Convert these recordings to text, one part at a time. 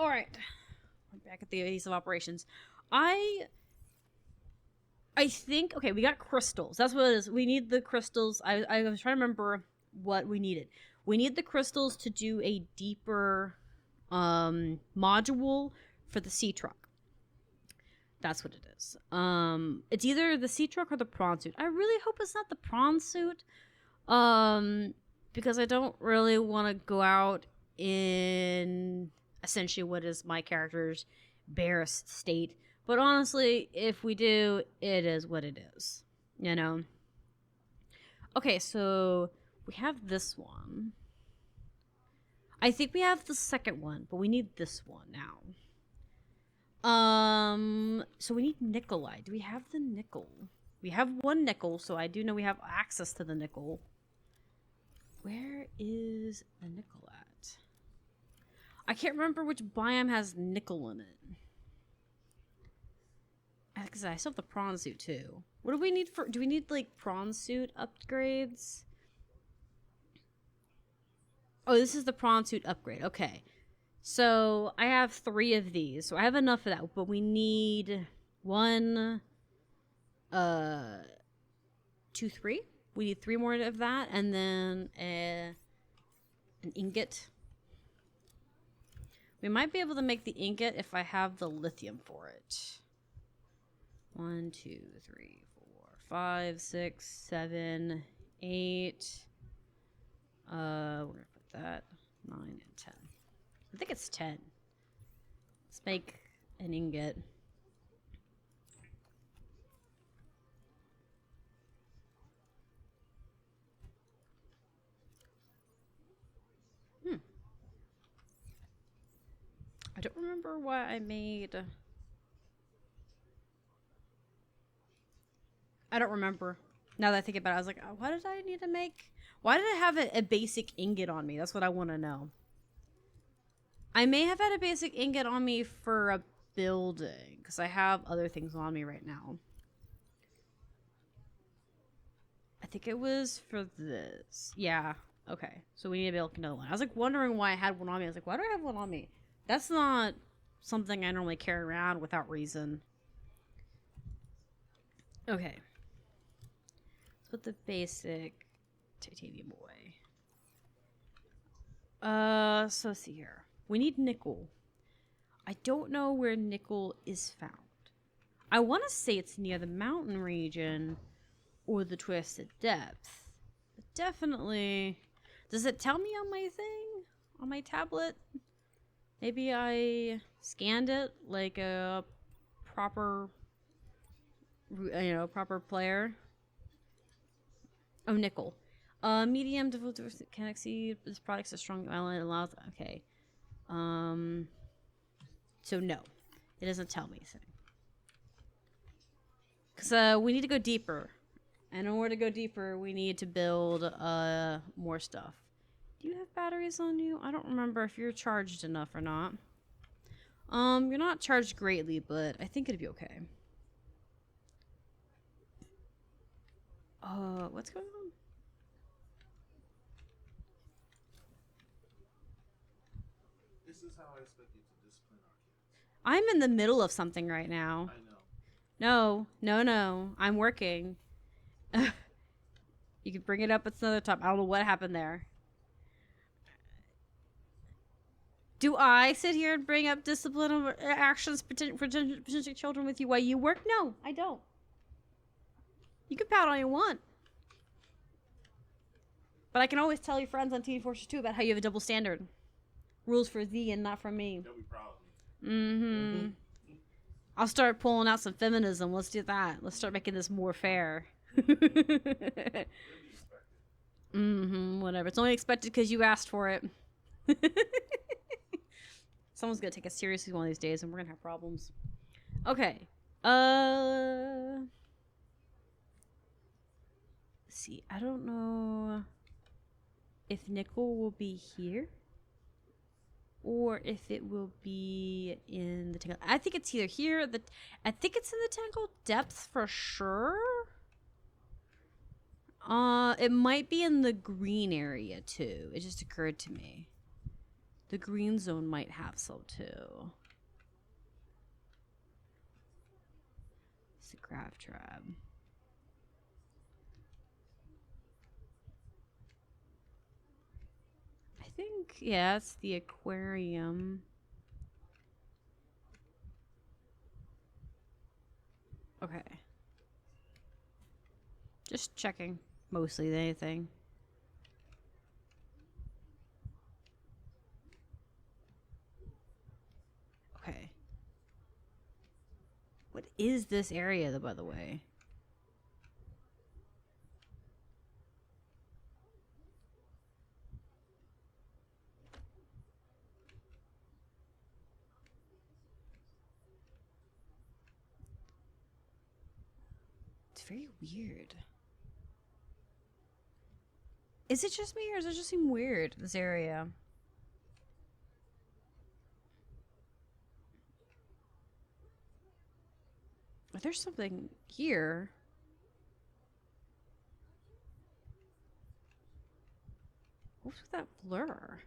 All right, we're back at the base of operations. I think okay, we got crystals. That's what it is. We need the crystals. I was trying to remember what we needed. We need the crystals to do a deeper module for the sea truck. That's what it is. It's either the sea truck or the prawn suit. I really hope it's not the prawn suit. Because I don't really want to go out in essentially what is my character's barest state. But honestly, if we do, it is what it is. You know? Okay, so we have this one. I think we have the second one, but we need this one now. So we need Nikolai. Do we have the nickel? We have one nickel, so I do know we have access to the nickel. Where is the nickel at? I can't remember which biome has nickel in it. Because I still have the prawn suit too. What do we need for... Do we need, like, prawn suit upgrades? Oh, this is the prawn suit upgrade. Okay. So, I have 3 of these. So, I have enough of that. But we need 1... 2, 3? We need 3 more of that. And then an ingot. We might be able to make the ingot if I have the lithium for it. 1, 2, 3, 4, 5, 6, 7, 8. We're gonna put that 9 and 10. I think it's 10. Let's make an ingot. I don't remember what I made. I don't remember. Now that I think about it, I was like, oh, what did I need to make? Why did I have a basic ingot on me? That's what I want to know. I may have had a basic ingot on me for a building, because I have other things on me right now. I think it was for this. Yeah. Okay. So we need to build another one. I was like wondering why I had one on me. I was like, why do I have one on me? That's not something I normally carry around without reason. Okay. Let's put the basic titanium away. So let's see here. We need nickel. I don't know where nickel is found. I want to say it's near the mountain region or the Twisted Depth. But definitely... Does it tell me on my thing? On my tablet? Maybe I scanned it like a proper, proper player. Oh, nickel. Medium difficulty can exceed. This product's a strong element. Allows. Okay. So no, it doesn't tell me anything. Cause we need to go deeper, and in order to go deeper, we need to build more stuff. Do you have batteries on you? I don't remember if you're charged enough or not. You're not charged greatly, but I think it'd be okay. What's going on? This is how I expect you to discipline our kids. I'm in the middle of something right now. I know. No. I'm working. You can bring it up at another time. I don't know what happened there. Do I sit here and bring up discipline actions for potential children with you while you work? No, I don't. You can pout all you want. But I can always tell your friends on TV Fortress 2 about how you have a double standard. Rules for thee and not for me. They'll be proud of me. I'll start pulling out some feminism. Let's do that. Let's start making this more fair. Whatever. It's only expected because you asked for it. Someone's gonna take us seriously one of these days and we're gonna have problems. Okay. Let's see. I don't know if nickel will be here or if it will be in the tangle. I think it's either here. I think it's in the tangle depth for sure. It might be in the green area too. It just occurred to me. The green zone might have some too. It's a grav trap. I think, yeah, it's the aquarium. Okay. Just checking. Mostly anything. Okay. What is this area, though, by the way? It's very weird. Is it just me, or does it just seem weird, this area? But there's something here. What's with that blur?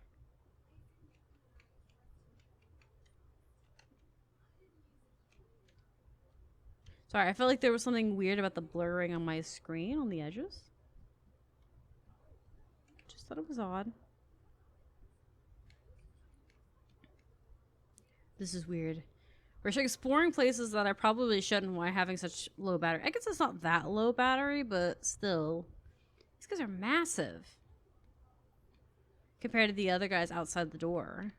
Sorry, I felt like there was something weird about the blurring on my screen on the edges. Just thought it was odd. This is weird. We're exploring places that I probably shouldn't. Why having such low battery? I guess it's not that low battery, but still. These guys are massive. Compared to the other guys outside the door.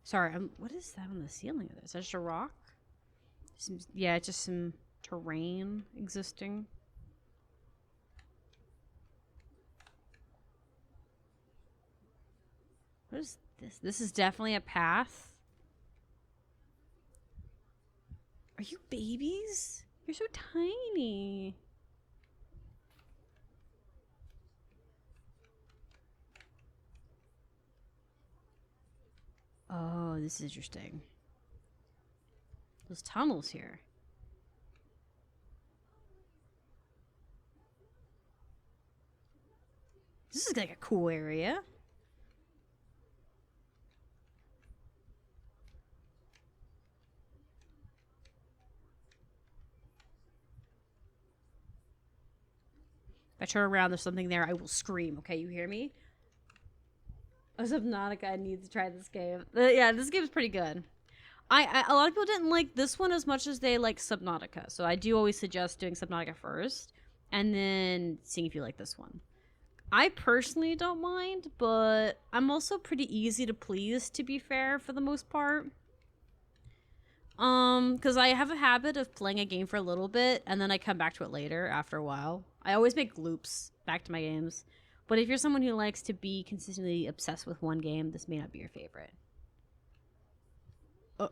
Sorry, what is that on the ceiling of this? Is that just a rock? Yeah, it's just some terrain existing. What is this? This is definitely a path. Are you babies? You're so tiny. Oh, this is interesting. Those tunnels here. This is like a cool area. If I turn around, there's something there, I will scream. Okay, you hear me? Oh, Subnautica, I need to try this game. Yeah, this game's pretty good. A lot of people didn't like this one as much as they like Subnautica, so I do always suggest doing Subnautica first, and then seeing if you like this one. I personally don't mind, but I'm also pretty easy to please, to be fair, for the most part. Because I have a habit of playing a game for a little bit, and then I come back to it later after a while. I always make loops back to my games. But if you're someone who likes to be consistently obsessed with one game, this may not be your favorite. Oh,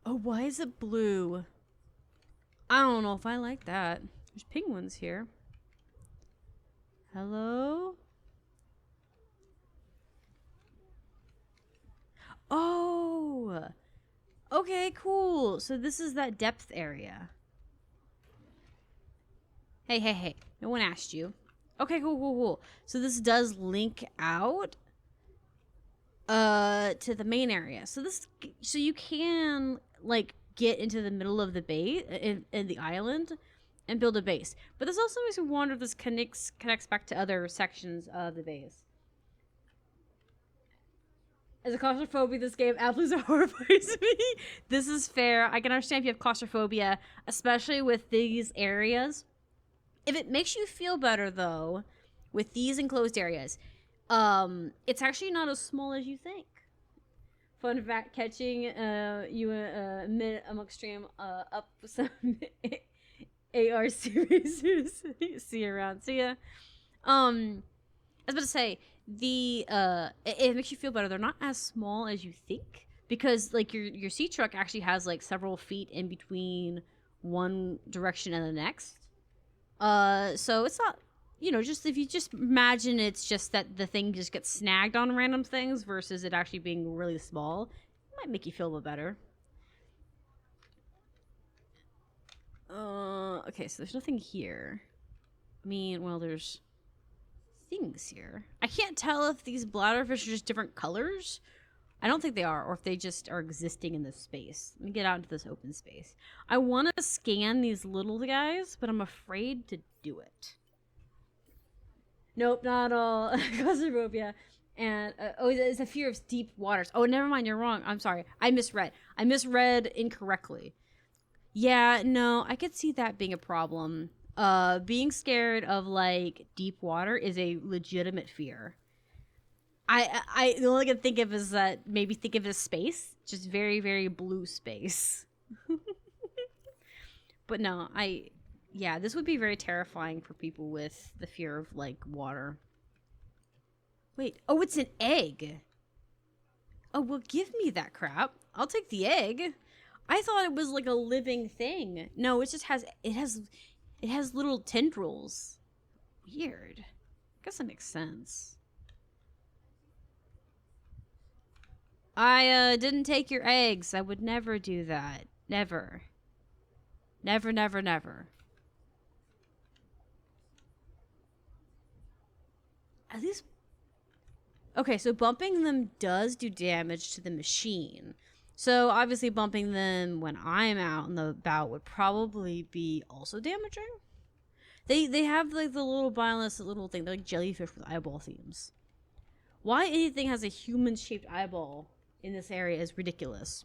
why is it blue? I don't know if I like that. There's penguins here. Hello? Oh! Okay, cool. So this is that depth area. Hey. No one asked you. Okay, cool. So this does link out to the main area. So you can like get into the middle of the base in the island and build a base. But this also makes me wonder if this connects back to other sections of the base. As a claustrophobia, this game absolutely horrifies me. This is fair. I can understand if you have claustrophobia, especially with these areas. If it makes you feel better, though, with these enclosed areas, it's actually not as small as you think. Fun fact, catching you mid amongst stream up some AR series. See you around. See ya. I was about to say, it makes you feel better. They're not as small as you think, because like your sea truck actually has like several feet in between one direction and the next. So it's not you know, just if you just imagine it's just that the thing just gets snagged on random things versus it actually being really small, it might make you feel a little better. Okay, so there's nothing here. I mean, well, there's things here. I can't tell if these bladderfish are just different colors. I don't think they are, or if they just are existing in this space. Let me get out into this open space. I want to scan these little guys, but I'm afraid to do it. Nope, not all. Claustrophobia. And, it's a fear of deep waters. Oh, never mind, you're wrong. I'm sorry. I misread incorrectly. Yeah, no, I could see that being a problem. Being scared of, like, deep water is a legitimate fear. I the only thing I can think of is that maybe think of it as space. Just very, very blue space. But no, yeah, this would be very terrifying for people with the fear of, like, water. Wait, oh, it's an egg. Oh, well, give me that crap. I'll take the egg. I thought it was like a living thing. No, it just has little tendrils. Weird. I guess that makes sense. I didn't take your eggs. I would never do that. Never. Never, never, never. At least... Okay, so bumping them does do damage to the machine. So obviously bumping them when I'm out and about would probably be also damaging. They have like the little violence, little thing. They're like jellyfish with eyeball themes. Why anything has a human-shaped eyeball in this area is ridiculous.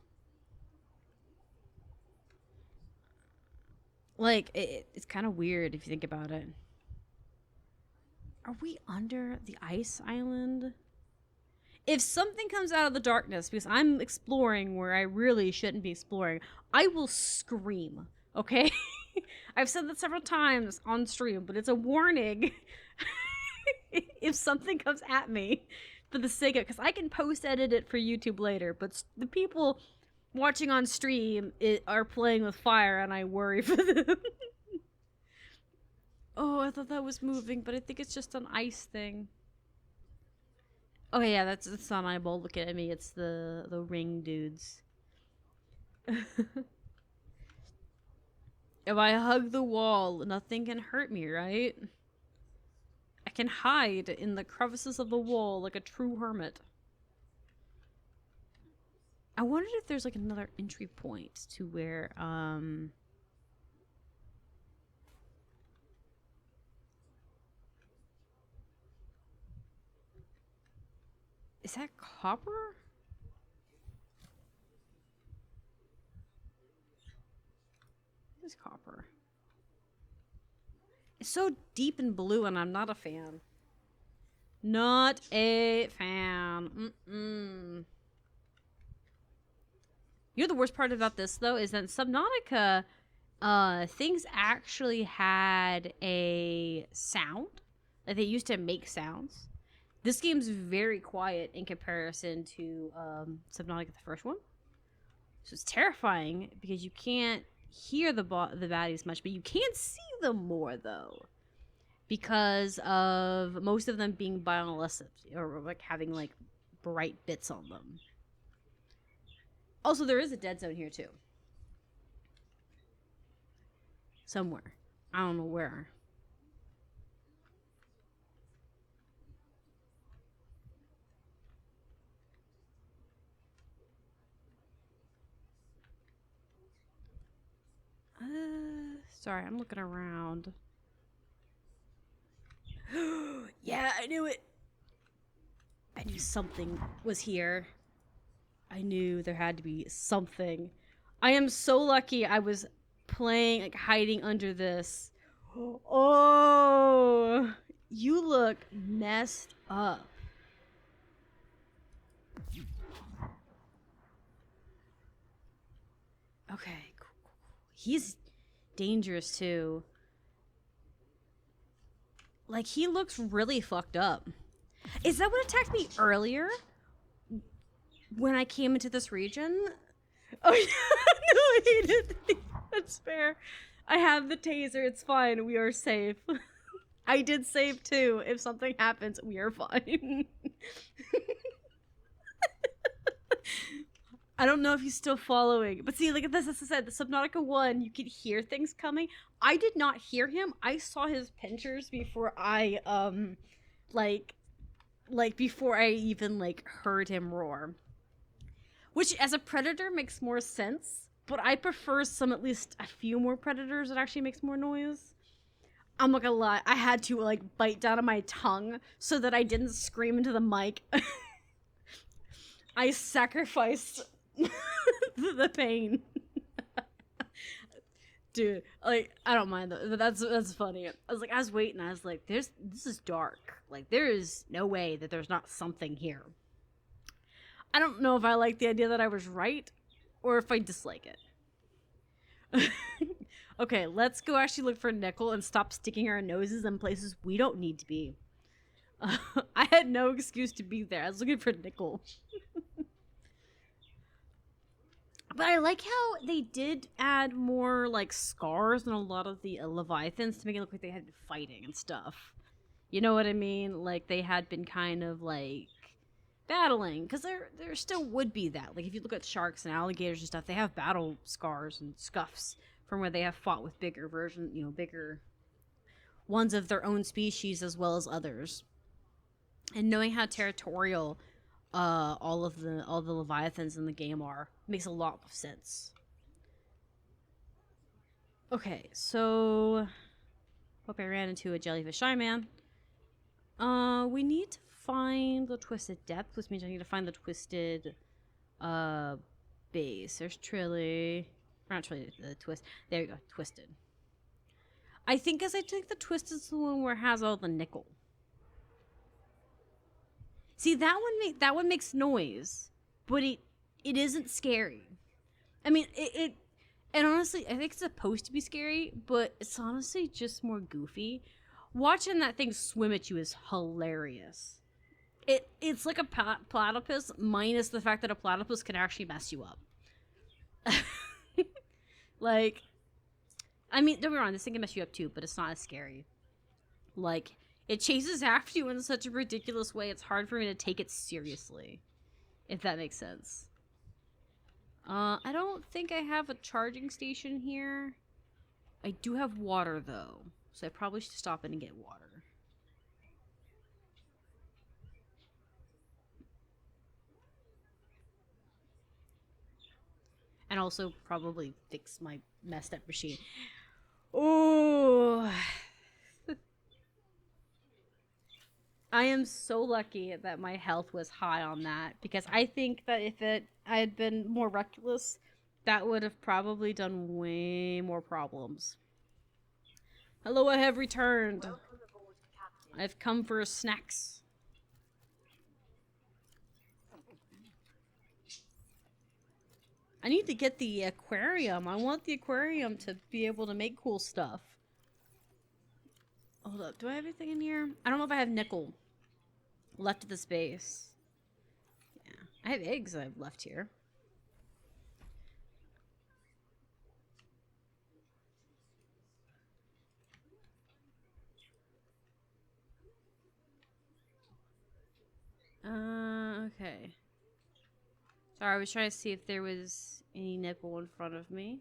Like, it's kind of weird if you think about it. Are we under the ice island? If something comes out of the darkness, because I'm exploring where I really shouldn't be exploring, I will scream, okay? I've said that several times on stream, but it's a warning. If something comes at me for the sake of... Because I can post-edit it for YouTube later, but the people watching on stream are playing with fire, and I worry for them. Oh, I thought that was moving, but I think it's just an ice thing. Oh yeah, that's not an eyeball looking at me. It's the ring dudes. If I hug the wall, nothing can hurt me, right? I can hide in the crevices of the wall like a true hermit. I wondered if there's like another entry point to where is that copper? It is copper. It's so deep and blue, and I'm not a fan. Not a fan. Mm-mm. You know the worst part about this, though, is that in Subnautica, things actually had a sound. Like, they used to make sounds. This game's very quiet in comparison to Subnautica, the first one. So it's terrifying because you can't hear the baddies much, but you can see them more, though. Because of most of them being bioluminescent, or like having like bright bits on them. Also, there is a dead zone here, too. Somewhere. I don't know where. Sorry, I'm looking around. Yeah, I knew it. I knew something was here. I knew there had to be something. I am so lucky I was playing, like, hiding under this. Oh, you look messed up. Okay, cool. He's dangerous, too. Like, he looks really fucked up. Is that what attacked me earlier? When I came into this region? Oh, yeah. No, I didn't. That's fair. I have the taser. It's fine. We are safe. I did save too. If something happens, we are fine. I don't know if he's still following. But see, like this, as I said, the Subnautica 1, you could hear things coming. I did not hear him. I saw his pinchers before I, like before I even, like, heard him roar. Which, as a predator, makes more sense. But I prefer at least a few more predators that actually makes more noise. I'm not gonna lie, I had to, like, bite down on my tongue so that I didn't scream into the mic. I sacrificed the pain. Dude, like, I don't mind that. That's funny. I was waiting. I was like, this is dark. Like, there is no way that there's not something here. I don't know if I like the idea that I was right or if I dislike it. Okay, let's go actually look for nickel and stop sticking our noses in places we don't need to be. I had no excuse to be there. I was looking for nickel. But I like how they did add more, like, scars on a lot of the Leviathans to make it look like they had been fighting and stuff. You know what I mean? Like, they had been kind of, like, battling. Because there still would be that. Like, if you look at sharks and alligators and stuff, they have battle scars and scuffs from where they have fought with bigger bigger ones of their own species as well as others. And knowing how territorial all the Leviathans in the game are makes a lot of sense. Okay, so hope I ran into a jellyfish shy man. We need to find the twisted depth, which means I need to find the twisted base. There's Trilly. Or not Trilly, the twist. There you go, twisted. I think as I take the twisted is the one where it has all the nickel. See, that one makes noise, but it isn't scary. I mean, and honestly, I think it's supposed to be scary, but it's honestly just more goofy. Watching that thing swim at you is hilarious. It's like a platypus minus the fact that a platypus can actually mess you up. Like, I mean, don't be wrong, this thing can mess you up too, but it's not as scary. Like, it chases after you in such a ridiculous way, it's hard for me to take it seriously. If that makes sense. I don't think I have a charging station here. I do have water, though. So I probably should stop in and get water. And also probably fix my messed up machine. Oh, I am so lucky that my health was high on that, because I think that if I had been more reckless, that would have probably done way more problems. Hello, I have returned. I've come for snacks. I need to get the aquarium. I want the aquarium to be able to make cool stuff. Hold up. Do I have anything in here? I don't know if I have nickel left at this base. Yeah. I have eggs I've left here. Okay. Sorry, I was trying to see if there was any nickel in front of me.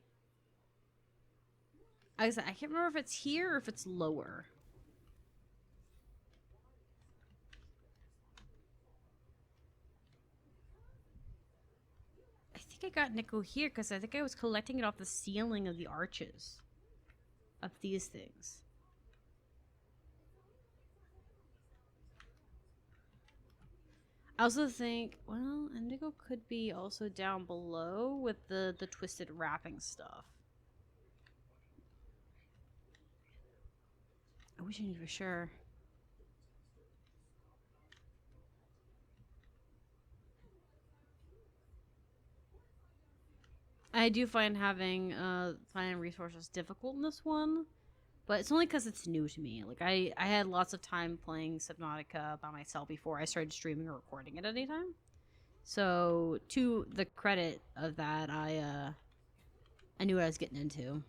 I can't remember if it's here or if it's lower. I think I got nickel here because I think I was collecting it off the ceiling of the arches of these things. I also think, well, indigo could be also down below with the twisted wrapping stuff. I wish I knew for sure. I do find finding resources difficult in this one, but it's only because it's new to me. Like, I had lots of time playing Subnautica by myself before I started streaming or recording it at any time. So, to the credit of that, I knew what I was getting into.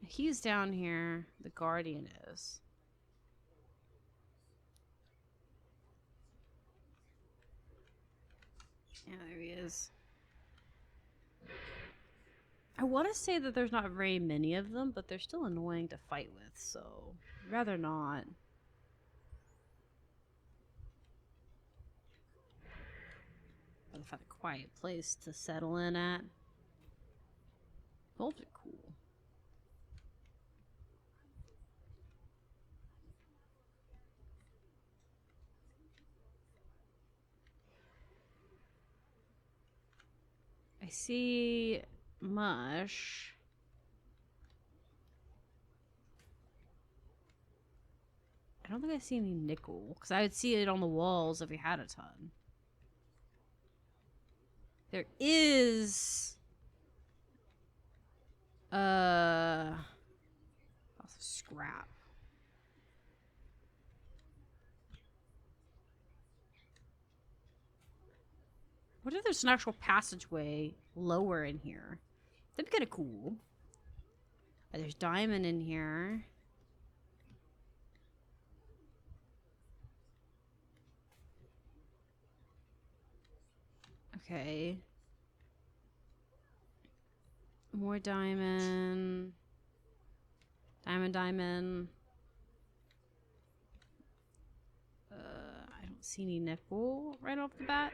He's down here. The Guardian is. Yeah, there he is. I want to say that there's not very many of them, but they're still annoying to fight with, so I'd rather not. I'd find a quiet place to settle in at. Those are cool. I see mush. I don't think I see any nickel, because I would see it on the walls if we had a ton. There is lots of scrap. What if there's an actual passageway lower in here? That'd be kind of cool. There's diamond in here. Okay. More diamond. Diamond. I don't see any nickel right off the bat.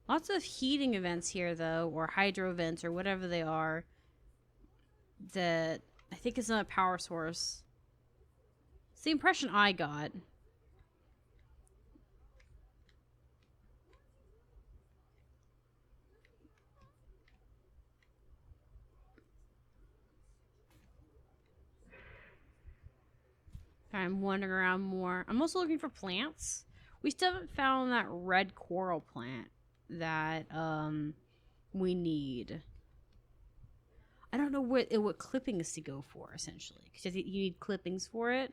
Lots of heating events here, though, or hydro vents, or whatever they are, that I think is not a power source. It's the impression I got. I'm wandering around more. I'm also looking for plants. We still haven't found that red coral plant that we need. I don't know what clippings to go for, essentially, because you need clippings for it.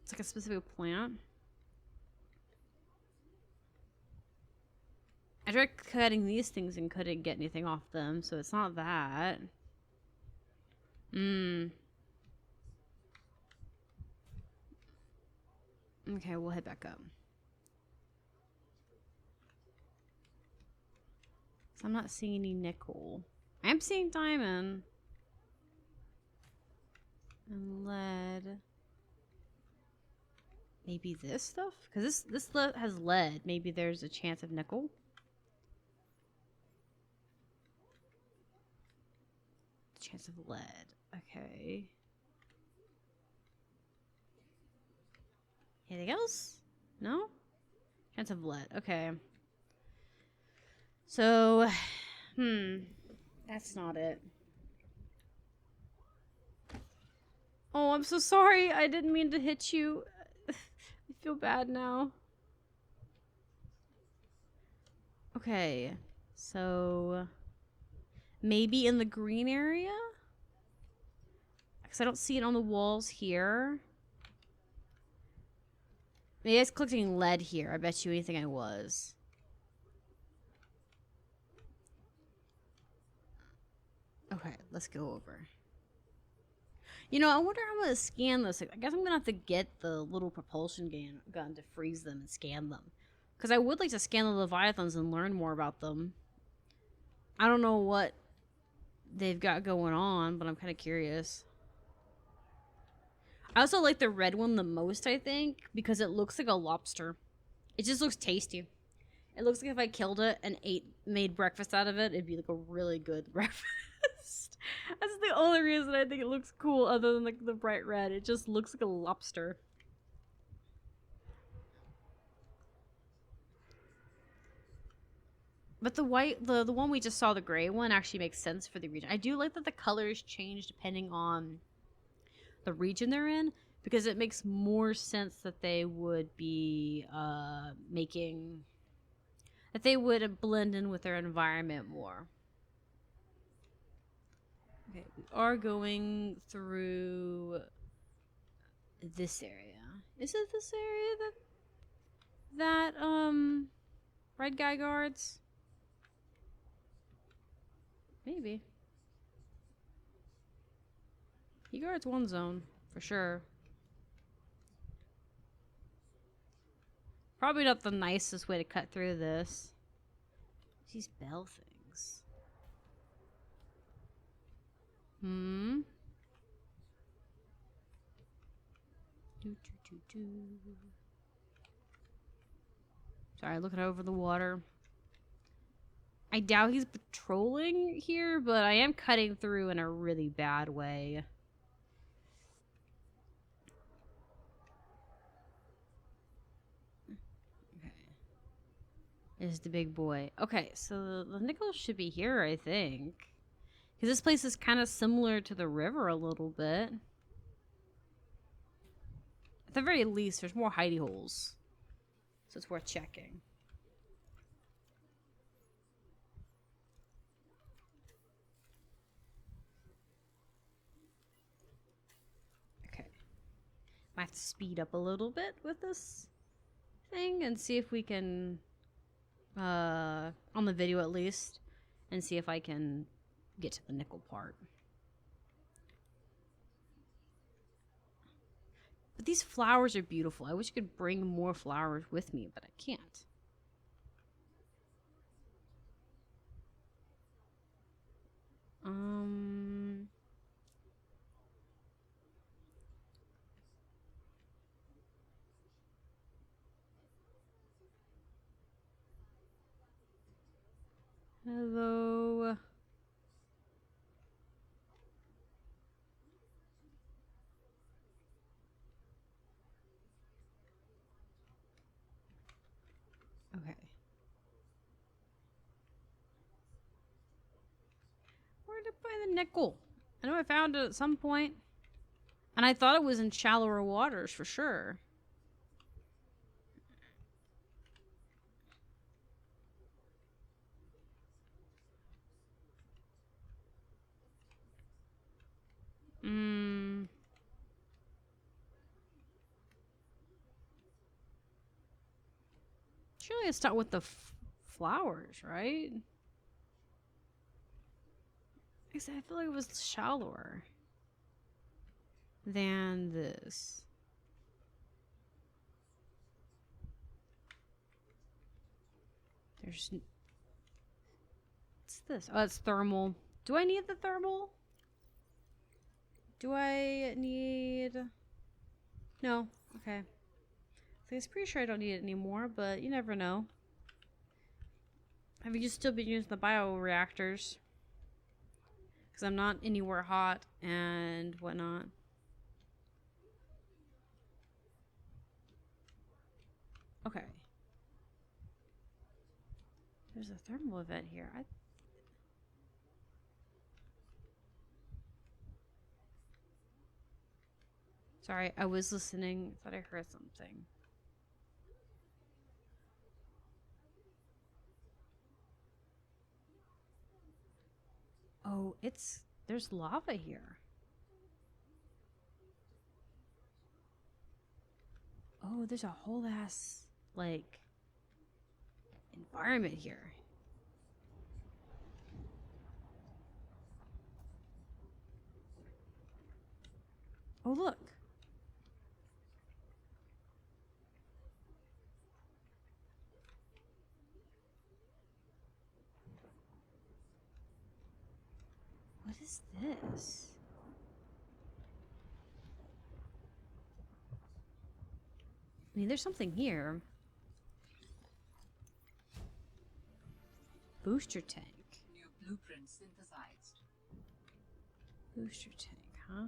It's like a specific plant. I tried cutting these things and couldn't get anything off them, so it's not that. Okay, we'll head back up. So I'm not seeing any nickel. I am seeing diamond. And lead. Maybe this stuff? Because this has lead. Maybe there's a chance of nickel. Chance of lead. Okay. Anything else? No? Chance of lead. Okay. So, that's not it. Oh, I'm so sorry. I didn't mean to hit you. I feel bad now. Okay. So, maybe in the green area? Because I don't see it on the walls here. Maybe I was collecting lead here. I bet you anything I was. Okay, let's go over. You know, I wonder how I'm going to scan this. I guess I'm going to have to get the little propulsion gun to freeze them and scan them. Because I would like to scan the Leviathans and learn more about them. I don't know what they've got going on, but I'm kind of curious. I also like the red one the most, I think, because it looks like a lobster. It just looks tasty. It looks like if I killed it and made breakfast out of it, it'd be like a really good breakfast. That's the only reason I think it looks cool, other than like the bright red. It just looks like a lobster. But the white, the one we just saw, the gray one, actually makes sense for the region. I do like that the colors change depending on the region they're in, because it makes more sense that they would be that they would blend in with their environment more. Okay, we are going through this area. Is it this area that red guy guards? Maybe. He guards one zone, for sure. Probably not the nicest way to cut through this. These bell things. Hmm? Sorry, looking over the water. I doubt he's patrolling here, but I am cutting through in a really bad way. Okay. Is the big boy. Okay, so the nickel should be here, I think. Because this place is kind of similar to the river a little bit. At the very least, there's more hidey holes. So it's worth checking. Okay. Might have to speed up a little bit with this thing and see if we can, on the video at least, and see if I can get to the nickel part. But these flowers are beautiful. I wish I could bring more flowers with me, but I can't. Hello. Okay. Where did I find the nickel? I know I found it at some point. And I thought it was in shallower waters for sure. Surely it's start with the flowers, right? I feel like it was shallower than this. There's... What's this? Oh, it's thermal. Do I need the thermal? Do I need... No. Okay. I was pretty sure I don't need it anymore, but you never know. Have you still been using the bioreactors? Because I'm not anywhere hot and whatnot. Okay. There's a thermal event here. Sorry, I was listening. Thought I heard something. Oh, there's lava here. Oh, there's a whole ass, like, environment here. Oh, look. What is this? I mean, there's something here. Booster tank. New blueprint synthesized. Booster tank, huh?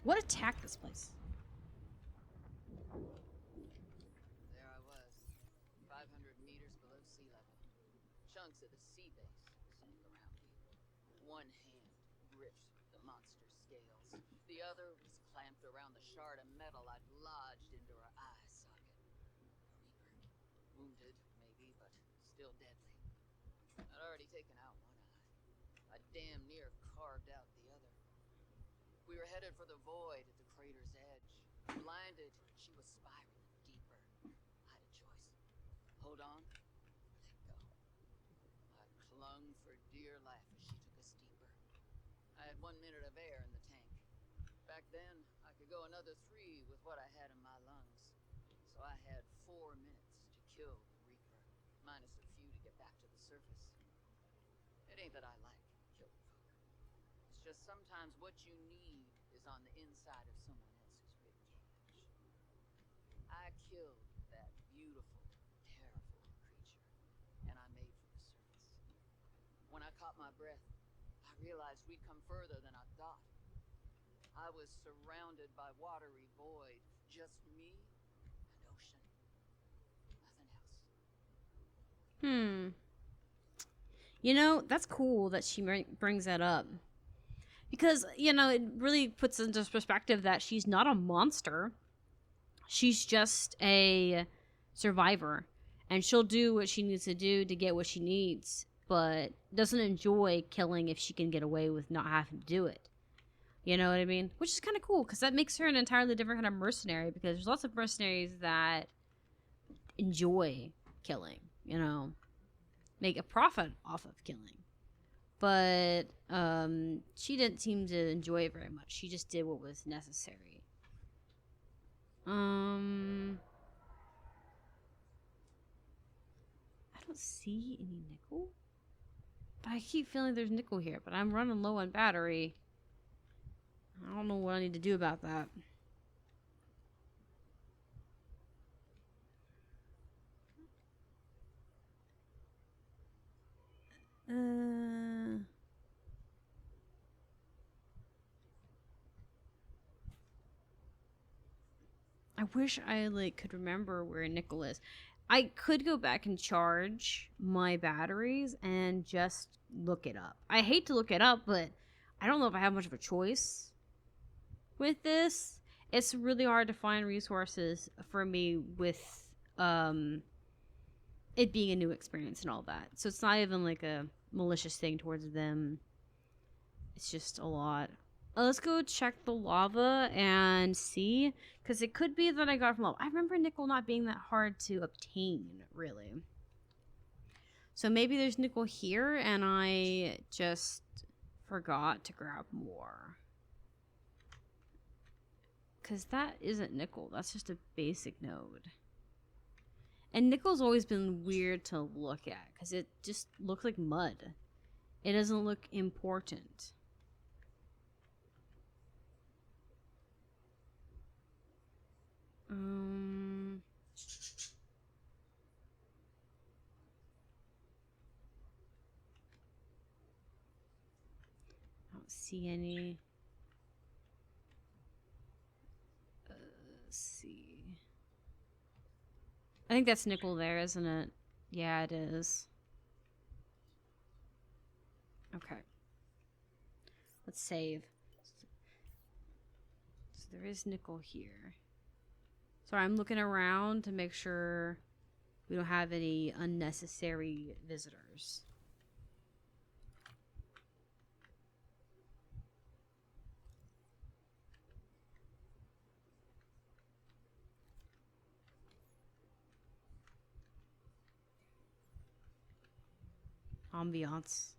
What attacked this place? There I was, 500 meters below sea level. Chunks of the sea base sank around me. One hand gripped the monster's scales. The other was clamped around the shard of metal I'd lodged into her eye socket. Reaper. Wounded, maybe, but still deadly. I'd already taken out one eye. I damn near carved out the other. We were headed for the void at the crater's edge. Blinded, she was spiraling deeper. I had a choice. Hold on, let go. had 1 minute of air in the tank. Back then, I could go another 3 with what I had in my lungs. So I had 4 minutes to kill the Reaper, minus a few to get back to the surface. It ain't that I like killing folk. It's just sometimes what you need is on the inside of someone else's ribcage. I killed that beautiful, terrifying creature, and I made for the surface. When I caught my breath, I realized we'd come further than I thought. I was surrounded by watery void, just me and ocean. Nothing else. You know, that's cool that she brings that up. Because, you know, it really puts into perspective that she's not a monster. She's just a survivor. And she'll do what she needs to do to get what she needs. But doesn't enjoy killing if she can get away with not having to do it. You know what I mean? Which is kind of cool, because that makes her an entirely different kind of mercenary. Because there's lots of mercenaries that enjoy killing, you know. Make a profit off of killing. But she didn't seem to enjoy it very much. She just did what was necessary. I don't see any nickel. But I keep feeling there's nickel here. But I'm running low on battery. I don't know what I need to do about that. I wish I could remember where nickel is. I could go back and charge my batteries and just look it up. I hate to look it up, but I don't know if I have much of a choice with this. It's really hard to find resources for me with it being a new experience and all that. So it's not even like a malicious thing towards them. It's just a lot. Let's go check the lava and see, because it could be that I got from lava. I remember nickel not being that hard to obtain, really. So maybe there's nickel here and I just forgot to grab more. Because that isn't nickel. That's just a basic node. And nickel's always been weird to look at because it just looks like mud. It doesn't look important. I don't see any. Let's see. I think that's nickel there, isn't it? Yeah, it is. Okay. Let's save. So there is nickel here. Sorry, I'm looking around to make sure we don't have any unnecessary visitors. Ambiance.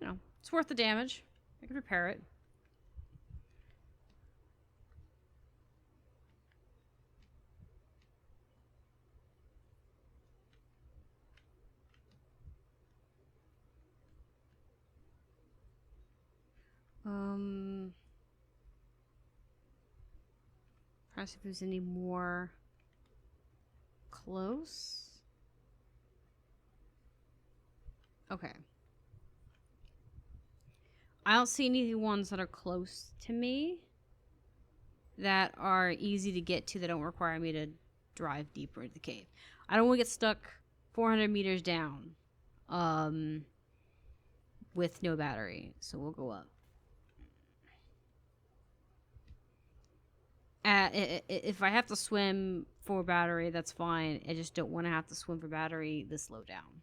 You know, it's worth the damage. I can repair it. Perhaps if there's any more close. Okay. I don't see any ones that are close to me that are easy to get to that don't require me to drive deeper into the cave. I don't want to get stuck 400 meters down with no battery, so we'll go up. If I have to swim for battery, that's fine. I just don't want to have to swim for battery this low down.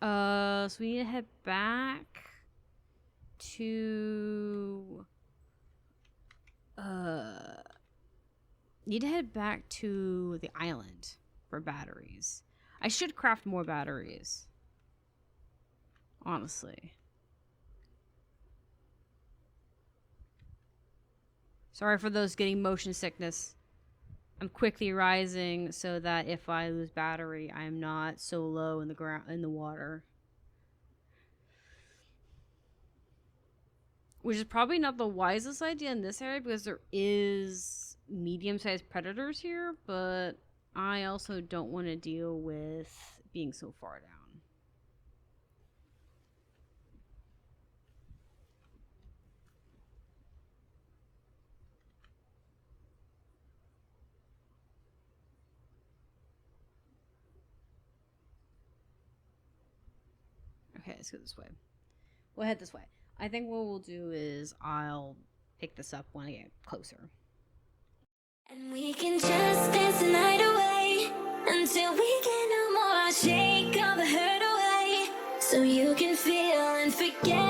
So we need to head back to Need to head back to the island for batteries. I should craft more batteries. Honestly. Sorry for those getting motion sickness. I'm quickly rising so that if I lose battery, I'm not so low in the ground in the water. Which is probably not the wisest idea in this area because there is medium-sized predators here, but I also don't want to deal with being so far down. Okay, let's go this way. We'll head this way. I think what we'll do is I'll pick this up when I get closer. And we can just dance the night away until we can no more. Shake all the hurt away so you can feel and forget.